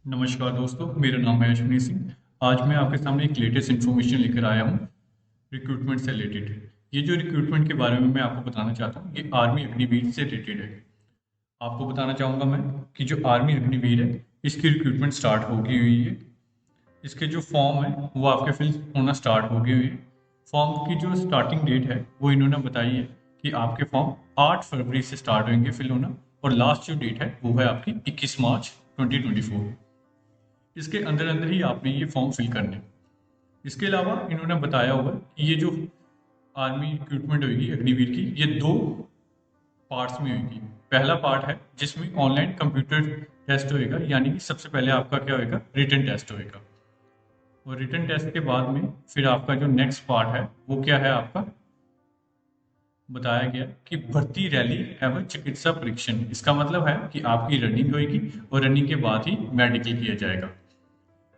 नमस्कार दोस्तों, मेरा नाम है अश्विनी सिंह। आज मैं आपके सामने एक लेटेस्ट इन्फॉर्मेशन लेकर आया हूँ रिक्रूटमेंट से रिलेटेड। ये जो रिक्रूटमेंट के बारे में मैं आपको बताना चाहता हूँ, ये आर्मी अग्निवीर से रिलेटेड है। आपको बताना चाहूँगा मैं कि जो आर्मी अग्निवीर है, इसकी रिक्रूटमेंट स्टार्ट हो गई हुई है। इसके जो फॉर्म है वो आपके फिल होना स्टार्ट हो गए हुए हैं। फॉर्म की जो स्टार्टिंग डेट है वो इन्होंने बताई है कि आपके फॉर्म 8 फरवरी से स्टार्ट होंगे फिल होना, और लास्ट जो डेट है वो है आपकी 21 मार्च 2024। इसके अंदर अंदर ही आपने ये फॉर्म फिल करने हैं। इसके अलावा इन्होंने बताया होगा कि ये जो आर्मी रिक्रूटमेंट होगी अग्निवीर की, ये दो पार्ट्स में होगी। पहला पार्ट है जिसमें ऑनलाइन कंप्यूटर टेस्ट होएगा, यानी कि सबसे पहले आपका क्या होएगा, रिटन टेस्ट होएगा। और रिटन टेस्ट के बाद में फिर आपका जो नेक्स्ट पार्ट है वो क्या है, आपका बताया गया कि भर्ती रैली एवं चिकित्सा परीक्षण। इसका मतलब है कि आपकी रनिंग होगी और रनिंग के बाद ही मेडिकल किया जाएगा।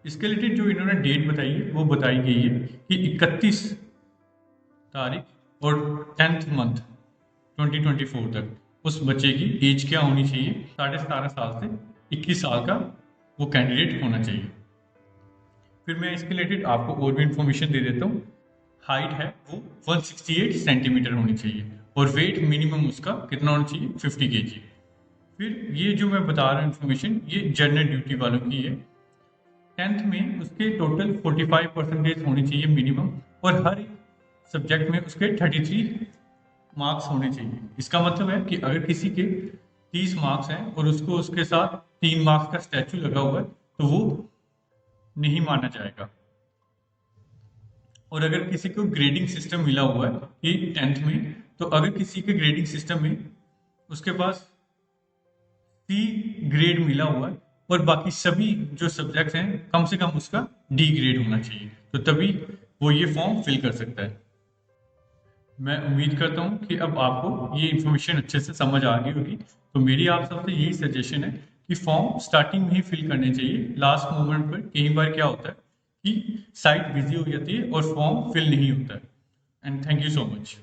इसके रिलेटेड जो इन्होंने डेट बताई है वो बताई गई है कि 31 तारीख और 10th मंथ 2024 तक उस बच्चे की एज क्या होनी चाहिए, 17.5 साल से 21 साल का वो कैंडिडेट होना चाहिए। फिर मैं इसके रिलेटेड आपको और भी इंफॉर्मेशन दे देता हूँ। हाइट है वो 168 सेंटीमीटर होनी चाहिए, और वेट मिनिमम उसका कितना होना चाहिए, 50 kg। फिर ये जो मैं बता रहा हूँ इन्फॉर्मेशन, ये जनरल ड्यूटी वालों की है। 10th में उसके टोटल 45% होनी चाहिए मिनिमम, और हर एक सब्जेक्ट में उसके 33 मार्क्स होने चाहिए। इसका मतलब है कि अगर किसी के 30 मार्क्स हैं और उसको उसके साथ 3 मार्क्स का स्टैचू लगा हुआ है तो वो नहीं माना जाएगा। और अगर किसी को ग्रेडिंग सिस्टम मिला हुआ है कि 10th में, तो अगर किसी के ग्रेडिंग सिस्टम में उसके पास सी ग्रेड मिला हुआ है और बाकी सभी जो सब्जेक्ट्स हैं कम से कम उसका डी ग्रेड होना चाहिए, तो तभी वो ये फॉर्म फिल कर सकता है। मैं उम्मीद करता हूँ कि अब आपको ये इन्फॉर्मेशन अच्छे से समझ आ गई होगी। तो मेरी आप सबसे यही सजेशन है कि फॉर्म स्टार्टिंग में ही फिल करने चाहिए। लास्ट मोमेंट पर कई बार क्या होता है कि साइट बिजी हो जाती है और फॉर्म फिल नहीं होता है। And thank you so much.